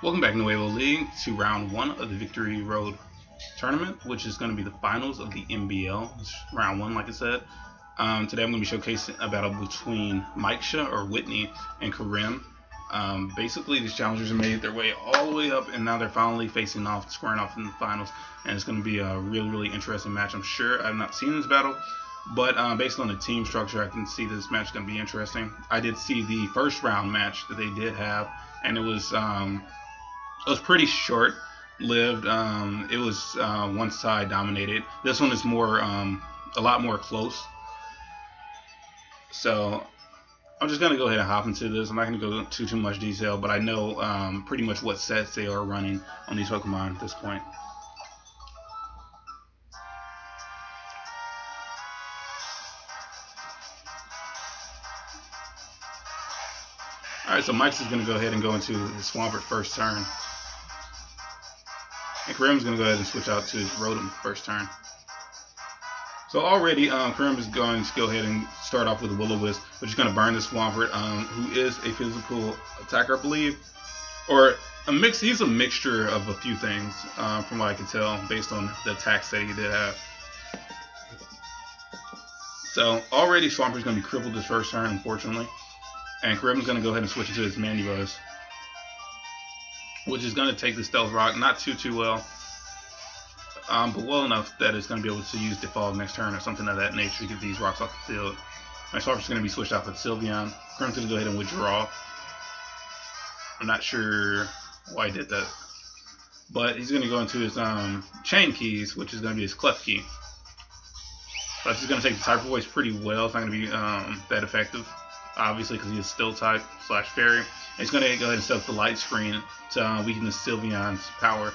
Welcome back, Nuevo League, to round one of the Victory Road tournament, which is going to be the finals of the NBL. It's round one, like I said. Today I'm going to be showcasing a battle between Mikestah or Whitney and Karim. Basically, these challengers have made their way all the way up, and now they're finally facing off, squaring off in the finals. And it's going to be a really interesting match, I'm sure. I've not seen this battle, but based on the team structure, I can see this match going to be interesting. I did see the first round match that they did have, and it was pretty short-lived. It was one side dominated. This one is more, a lot more close. So I'm just gonna go ahead and hop into this. I'm not gonna go into too much detail, but I know pretty much what sets they are running on these Pokemon at this point. All right, so Mike's is gonna go ahead and go into his Swampert first turn. And Karim's going to go ahead and switch out to Rotom first turn. So already, Karim is going to go ahead and start off with a Will-O-Wisp, which is going to burn the Swampert, who is a physical attacker, I believe. Or a mix. He's a mixture of a few things, from what I can tell, based on the attacks that he did have. So already, Swampert's going to be crippled this first turn, unfortunately. And Karim's going to go ahead and switch into his Mandibuzz, which is going to take the Stealth Rock, not too well, but well enough that it's going to be able to use Defog next turn or something of that nature to get these rocks off the field. My Swamp's going to be switched out with Sylveon. Karim's going to go ahead and withdraw. I'm not sure why I did that, but he's going to go into his Chain Keys, which is going to be his Clef Key. So that's just going to take the Type Voice pretty well. It's not going to be that effective, obviously, because he is Steel type / Fairy. It's going to go ahead and set up the Light Screen to weaken the Sylveon's power.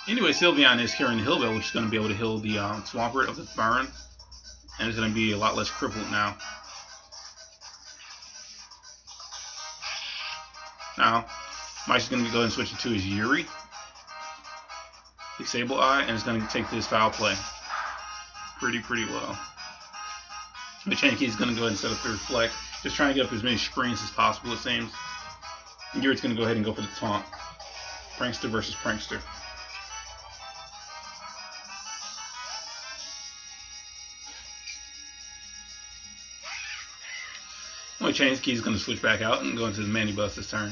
Anyway, Sylveon is carrying the Heal Bell, which is going to be able to heal the Swampert of the burn, and it's going to be a lot less crippled now. Now, Mike's going to go ahead and switch it to his Yuri, the Sableye, and it's going to take this Foul Play pretty well. The Chain Key is going to go ahead and set up the Reflect, just trying to get up as many screens as possible, it seems. And Yuri's going to go ahead and go for the Taunt. Prankster versus Prankster. My Chain Key is going to switch back out and go into the Mandibuzz this turn,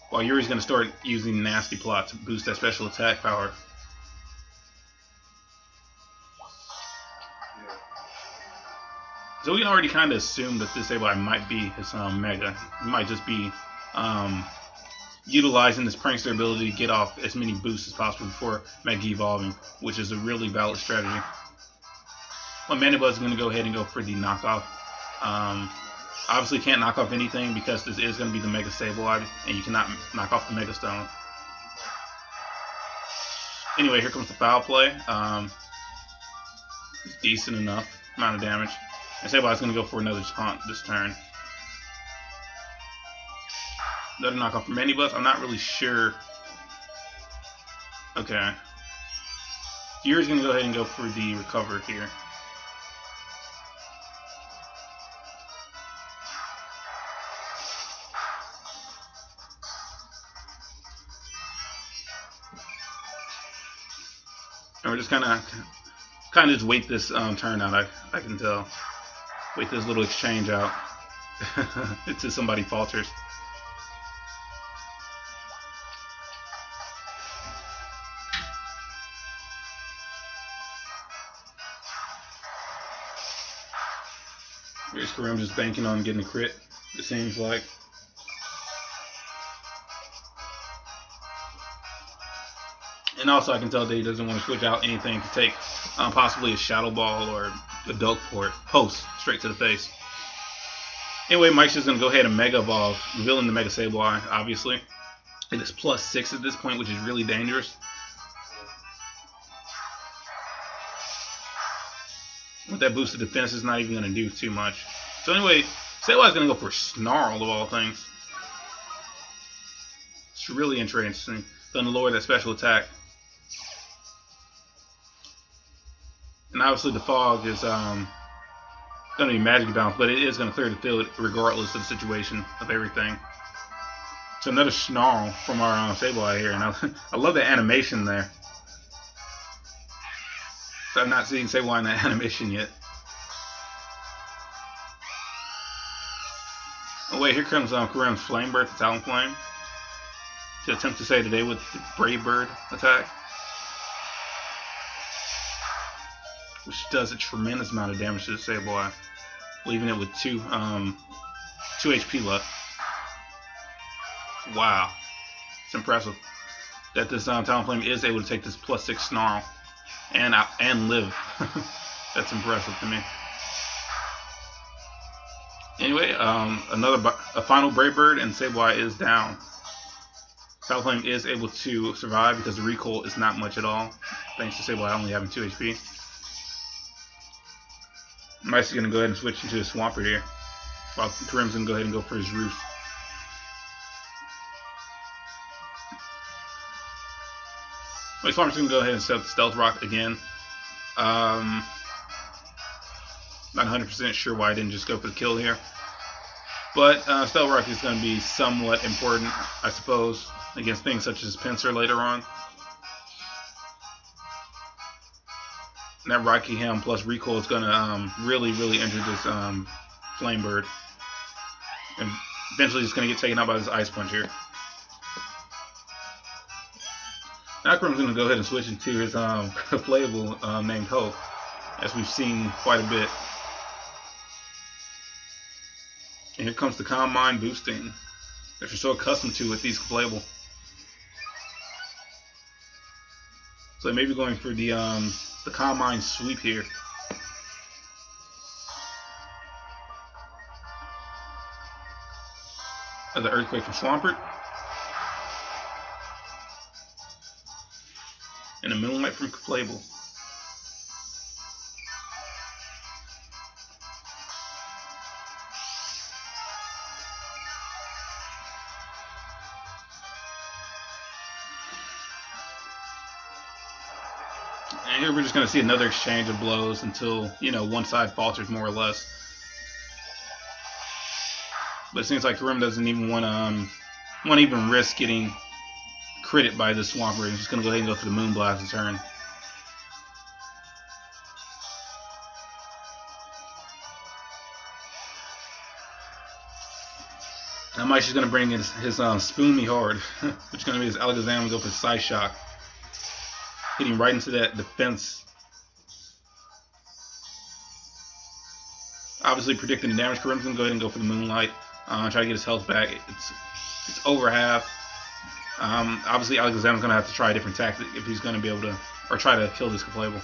while Yuri's going to start using Nasty Plot to boost that special attack power. So we can already kind of assume that this Sableye might be his Mega. He might just be utilizing this Prankster ability to get off as many boosts as possible before Mega Evolving, which is a really valid strategy. Well, Mandibuzz is going to go ahead and go for the knockoff. Obviously can't knock off anything because this is going to be the Mega Sableye, and you cannot knock off the Mega Stone. Anyway, here comes the Foul Play. It's decent enough amount of damage. And Sableye's going to go for another Taunt this turn. Another knockoff from Mandibuzz. I'm not really sure. Okay. Yuri's going to go ahead and go for the Recover here. And we're just kind of just wait this turn out. I can tell. Wait this little exchange out until somebody falters. Here's Karim just banking on getting a crit, it seems like. And also I can tell that he doesn't want to switch out anything to take possibly a Shadow Ball or a Duck Post straight to the face. Anyway, Mike's just going to go ahead and Mega Evolve, revealing the Mega Sableye, obviously. It is +6 at this point, which is really dangerous. With that boosted defense, it's not even going to do too much. So anyway, Sableye's going to go for Snarl of all things. It's really interesting. Going to lower that special attack. And obviously the Fog is going to be magic bounce, but it is going to clear the field regardless of the situation of everything. So another snarl from our Sableye here, and I love the animation there. So I've not seen Sableye in that animation yet. Oh wait, here comes Karim's Flame Bird, the Talon Flame, to attempt to save the day with the Brave Bird attack, which does a tremendous amount of damage to the Sableye, leaving it with 2 HP left. Wow, it's impressive that this Talon Flame is able to take this +6 Snarl and live. That's impressive to me. Anyway, a final Brave Bird, and Sableye is down. Talon Flame is able to survive because the recoil is not much at all, thanks to Sableye only having 2 HP. Mikestah's going to go ahead and switch into a Swampert here, while Karim's going to go ahead and go for his Roost. Swamp's going to go ahead and set up the Stealth Rock again. Not 100% sure why I didn't just go for the kill here. But Stealth Rock is going to be somewhat important, I suppose, against things such as Pinsir later on. And that Rocky Helm plus recoil is going to really injure this Flame Bird. And eventually it's going to get taken out by this Ice Punch here. Now Karim's going to go ahead and switch into his playable named Ho, as we've seen quite a bit. And here comes the Calm Mind boosting that you're so accustomed to with these playable. So they may be going for the Calm Mind sweep here. The Earthquake from Swampert. And a Moonlight from playable. And here we're just going to see another exchange of blows until, you know, one side falters more or less. But it seems like Karim doesn't even want to even risk getting critted by this Swampert. He's just going to go ahead and go for the Moonblast this turn. Now Mike's just going to bring in his Spoon Me Hard, which is going to be his Alakazam and go for Side Shock. Hitting right into that defense. Obviously predicting the damage. Karim's going to go ahead and go for the Moonlight. Try to get his health back. It's over half. Obviously Alakazam's going to have to try a different tactic if he's going to be able to, or try to kill this Playable.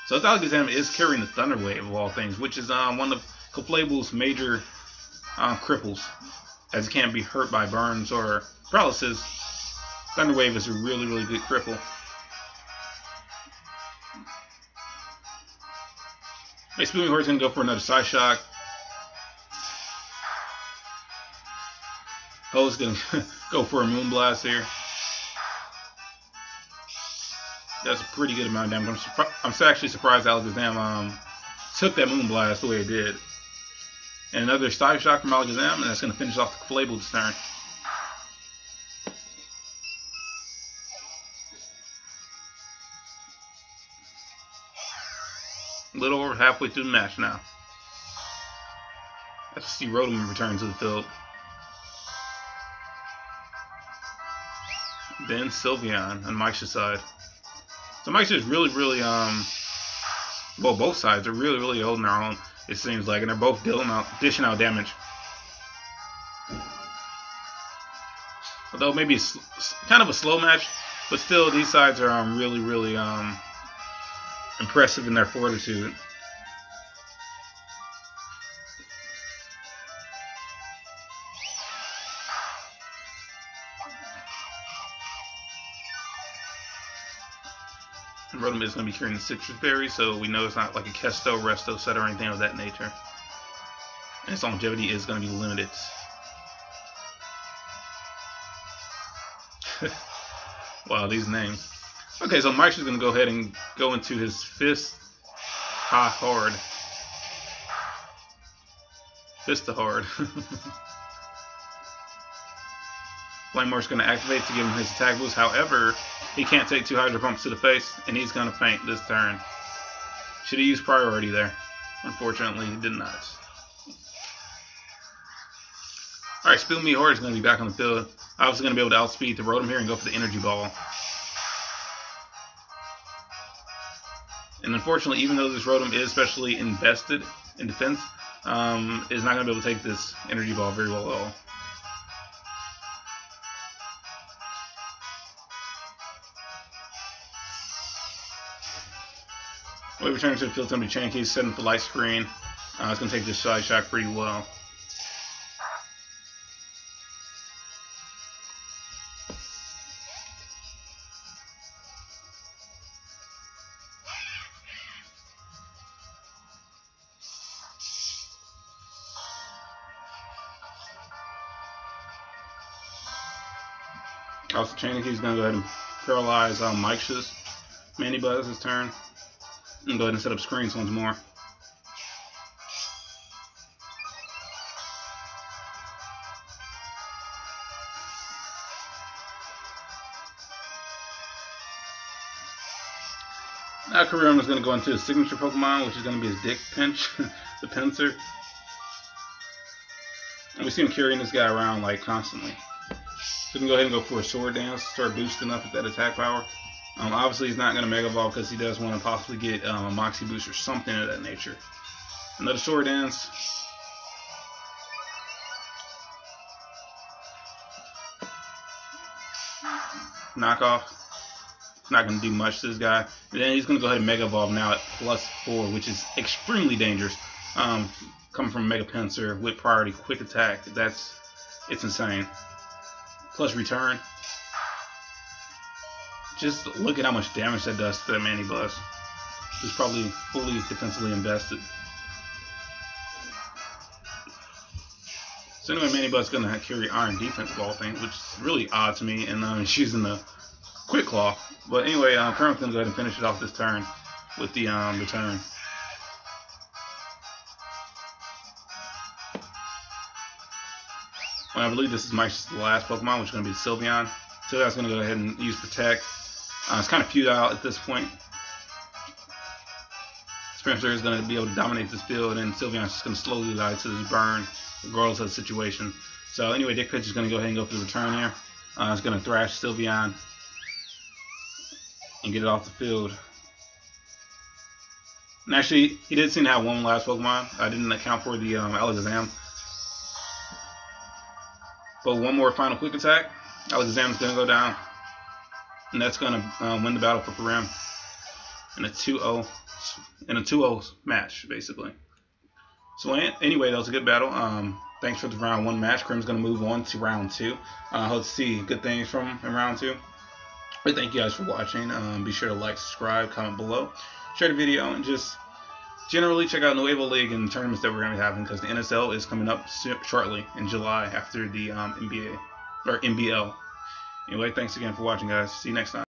So this Alakazam is carrying the Thunder Wave of all things, which is one of Playable's major cripples, as it can't be hurt by burns or paralysis. Thunder Wave is a really good cripple. Spoon Me Hard's going to go for another Side Shock. Ho's going to go for a Moonblast here. That's a pretty good amount of damage. I'm actually surprised Alakazam took that Moonblast the way it did. And another Side Shock from Alakazam, and that's going to finish off the Playable this turn. A little over halfway through the match now. Let's see Rotom return to the field. Then Sylveon on Mikestah's side. So Mikestah is really well, both sides are really holding their own, it seems like, and they're both dishing out damage. Although maybe it's kind of a slow match, but still these sides are really impressive in their fortitude. And Rotom is going to be carrying the Citrus Berry, so we know it's not like a Kesto, Resto set or anything of that nature. And its longevity is going to be limited. Wow, these names. Okay, so Mike's just going to go ahead and go into his Fist High Hard. Fist the hard. Flamemore's going to activate to give him his attack boost. However, he can't take 2 Hydro Pumps to the face, and he's going to faint this turn. Should have used priority there. Unfortunately, he did not. Alright, Spill Me Horde is going to be back on the field. Obviously going to be able to outspeed the Rotom here and go for the Energy Ball. And unfortunately, even though this Rotom is especially invested in defense, is not going to be able to take this Energy Ball very well at all. When we return to the field, it's going to be Chankey setting up the light screen. It's going to take this Side Shock pretty well. Also, Chankey's going to go ahead and paralyze Mikestah's Manibuzz this turn. And go ahead and set up screens once more. Now Karim is going to go into his signature Pokemon, which is going to be his Dick Pinch, the Pinsir. And we see him carrying this guy around like constantly. So we can go ahead and go for a Sword Dance, start boosting up that attack power. Obviously, he's not going to Mega Evolve because he does want to possibly get a Moxie Boost or something of that nature. Another Sword Dance. Knockoff. Not going to do much to this guy. And then he's going to go ahead and Mega Evolve now at +4, which is extremely dangerous. Coming from Mega-Pinsir with priority quick attack. It's insane. Plus return. Just look at how much damage that does to that Manibuzz. He's probably fully defensively invested. So anyway, Manibuzz is going to carry Iron Defense of all things, which is really odd to me, and he's using the Quick Claw. But anyway, Karim's going to go ahead and finish it off this turn with the return. Well, I believe this is Mike's last Pokemon, which is going to be Sylveon. Sylveon's going to go ahead and use Protect. It's kind of futile at this point. Spencer is going to be able to dominate this field, and Sylveon's just going to slowly die to this burn, regardless of the situation. So anyway, Dick Pinch is going to go ahead and go for the return here. It's going to thrash Sylveon and get it off the field. And actually, he did seem to have one last Pokemon. I didn't account for the Alakazam. But one more final quick attack. Alakazam is going to go down. And that's going to win the battle for Karim in a 2-0 match, basically. So anyway, that was a good battle. Thanks for the round 1 match. Karim's going to move on to round 2. Hope to see good things from him in round 2. But thank you guys for watching. Be sure to like, subscribe, comment below, share the video, and just generally check out Nuevo League and tournaments that we're going to be having, because the NSL is coming up shortly in July after the NBL. Anyway, thanks again for watching, guys. See you next time.